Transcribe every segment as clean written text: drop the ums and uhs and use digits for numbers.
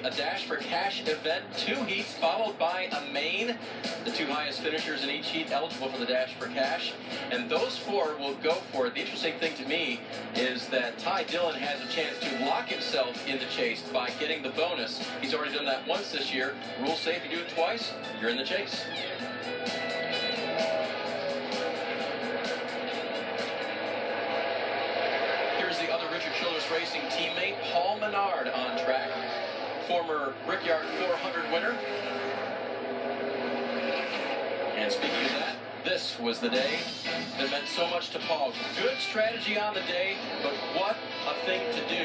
a Dash for Cash event. 2 heats followed by a main. The 2 highest finishers in each heat eligible for the Dash for Cash. And those 4 will go for it. The interesting thing to me is that Ty Dillon has a chance to lock himself in the chase by getting the bonus. He's already done that once this year. Rules say if you do it twice, you're in the chase. Here's the other Richard Childress Racing teammate, Paul Menard, on track. Former Brickyard 400 winner. And speaking of that, this was the day that meant so much to Paul. Good strategy on the day, but what a thing to do.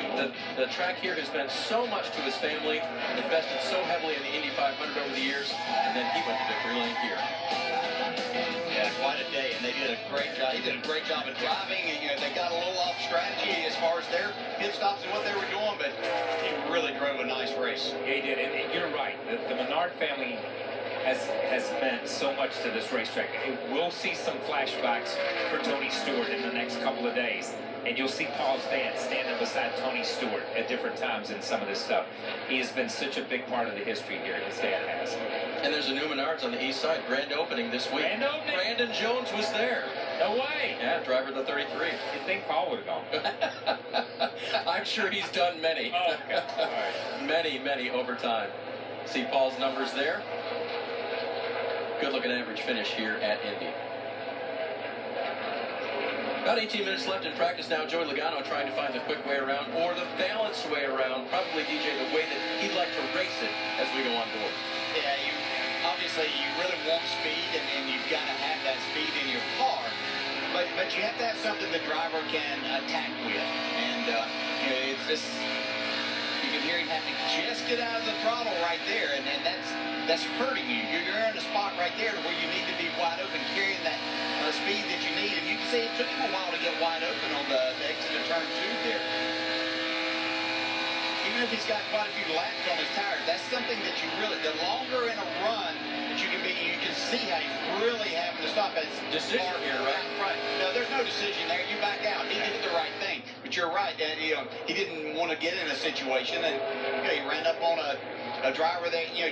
The track here has meant so much to his family, invested so heavily in the Indy 500 over the years, and then he went to victory lane here. Yeah, quite a day, and they did a great job. He did a great job of driving, and they got a little off strategy as far as their pit stops and what they were doing, but he really drove a nice race. Yeah, he did, and you're right. The Menard family has meant so much to this racetrack. We'll see some flashbacks for Tony Stewart in the next couple of days, and you'll see Paul's dad standing beside Tony Stewart at different times in some of this stuff. He has been such a big part of the history here, his dad has. And there's a new Menards on the east side, grand opening this week. Grand opening? Brandon Jones was there. No way. Yeah, driver of the 33. You'd think Paul would have gone. I'm sure he's done many. Oh, okay. All right. Many over time. See Paul's numbers there. Good looking average finish here at Indy. About 18 minutes left in practice now. Joey Logano trying to find the quick way around or the balanced way around. Probably, DJ, the way that he'd like to race it as we go on board. Yeah, obviously you really want speed, and you've got to have that speed in your car. But you have to have something the driver can attack with. And it's just, you can hear him have to just get out of the throttle right there, and that's hurting you. You're in a spot right there where you need to be wide open, carrying that speed that you need. And you can see it took him a while to get wide open on the exit of turn 2 there. Even if he's got quite a few laps on his tires, that's something that you really, the longer in a run that you can be, you can see how he's really having to stop. It's decision here, right? No, there's no decision there. You back out. He did the right thing. But you're right. He didn't want to get in a situation, and he ran up on a driver that you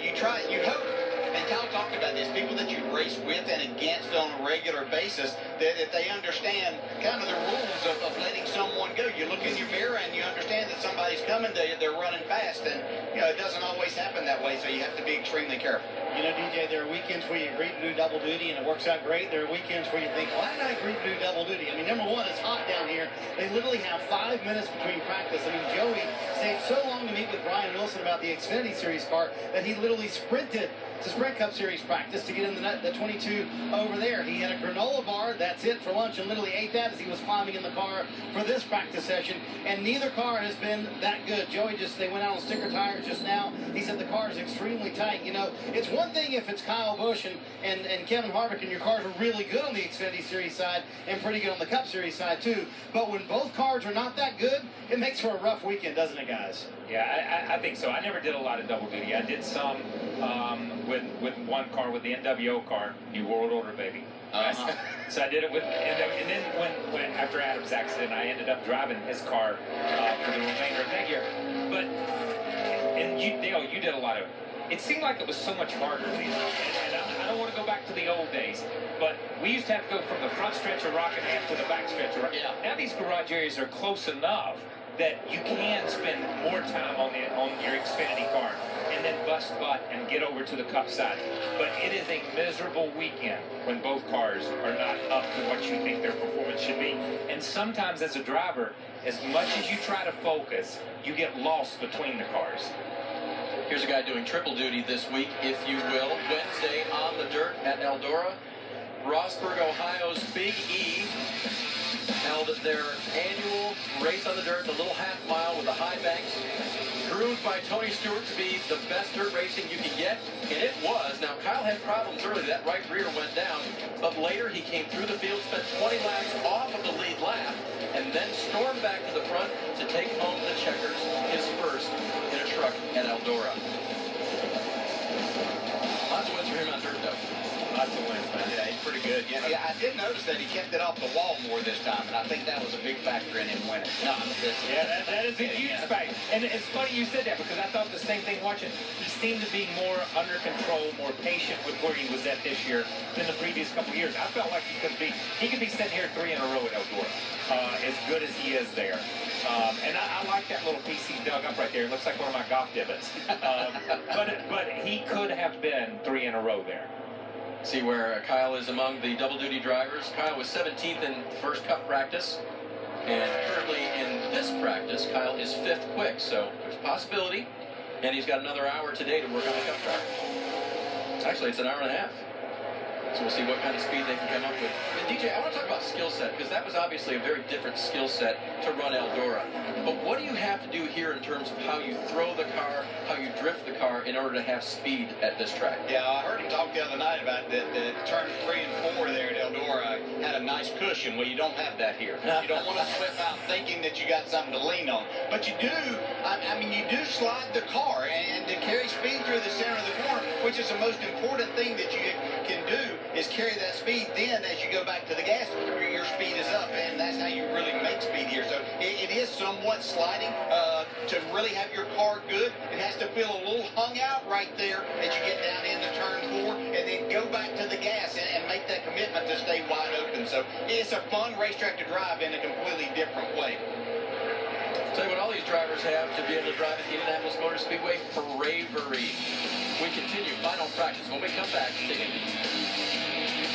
hope. And Kyle talked about this, people that you race with and against on a regular basis, that if they understand kind of the rules of letting someone go. You look in your mirror and you understand that somebody's coming to you, they're running fast, and it doesn't always happen that way, so you have to be extremely careful. DJ, there are weekends where you agree to do double duty and it works out great. There are weekends where you think, why did I agree to do double duty? I mean, number one, it's hot down here. They literally have 5 minutes between practice. I mean, Joey stayed so long to meet with Brian Wilson about the Xfinity Series car that he literally sprinted to Sprint Cup Series practice to get in the 22 over there. He had a granola bar, that's it, for lunch, and literally ate that as he was climbing in the car for this practice session, and neither car has been that good. Joey they went out on sticker tires just now. He said the car is extremely tight. It's one thing if it's Kyle Busch and Kevin Harvick and your cars are really good on the Xfinity Series side and pretty good on the Cup Series side too, but when both cars are not that good, it makes for a rough weekend, doesn't it, guys? Yeah, I think so. I never did a lot of double duty. I did some with one car, with the NWO car, New World Order, baby. So I did it with, and then when after Adam's accident, I ended up driving his car for the remainder of that year. But Dale, you did a lot of it. It seemed like it was so much harder. And I don't want to go back to the old days, but we used to have to go from the front stretch of Rockingham to the back stretch of Rockingham. Yeah. Now these garage areas are close enough that you can spend more time on your Xfinity car and then bust butt and get over to the Cup side. But it is a miserable weekend when both cars are not up to what you think their performance should be. And sometimes as a driver, as much as you try to focus, you get lost between the cars. Here's a guy doing triple duty this week, if you will. Wednesday on the dirt at Eldora. Rossburg, Ohio's Big E held their annual race on the dirt, the little half mile with the high banks. Proved by Tony Stewart to be the best dirt racing you can get, and it was. Now, Kyle had problems early. That right rear went down, but later he came through the field, spent 20 laps off of the lead lap, and then stormed back to the front to take home the checkers, his first in a truck at Eldora. Lots of wins for him on dirt, though. Lots of wins, man. Yeah, he's pretty good. Yeah, I did notice that he kept it off the wall more this time, and I think that was a big factor in him winning. Yeah, that is a huge fact. And it's funny you said that because I thought the same thing watching. He seemed to be more under control, more patient with where he was at this year than the previous couple of years. I felt like he could be sitting here 3 in a row at Eldora, as good as he is there. And I like that little piece he dug up right there. It looks like one of my golf divots. But he could have been 3 in a row there. See where Kyle is among the double-duty drivers. Kyle was 17th in the first Cup practice. And currently in this practice, Kyle is 5th quick. So there's a possibility. And he's got another hour today to work on the Cup track. Actually, it's an hour and a half. So we'll see what kind of speed they can come up with. And DJ, I want to talk about skill set, because that was obviously a very different skill set to run Eldora. But what do you have to do here in terms of how you throw the car, how you drift the car in order to have speed at this track? Yeah, I heard him talk the other night about that turn 3 and 4 there at Eldora had a nice cushion. Well, you don't have that here. You don't want to slip out thinking that you got something to lean on. But you do, I mean, you do slide the car, and to carry speed through the center of the corner, which is the most important thing that you can do, is carry that speed. Then as you go back to the gas, your speed is up, and that's how you really make speed here. So it is somewhat sliding. To really have your car good, it has to feel a little hung out right there as you get down into turn 4, and then go back to the gas and make that commitment to stay wide open. So it's a fun racetrack to drive in a completely different way. Tell you what all these drivers have to be able to drive at the Indianapolis Motor Speedway: bravery. We continue final practice when we come back. Take it.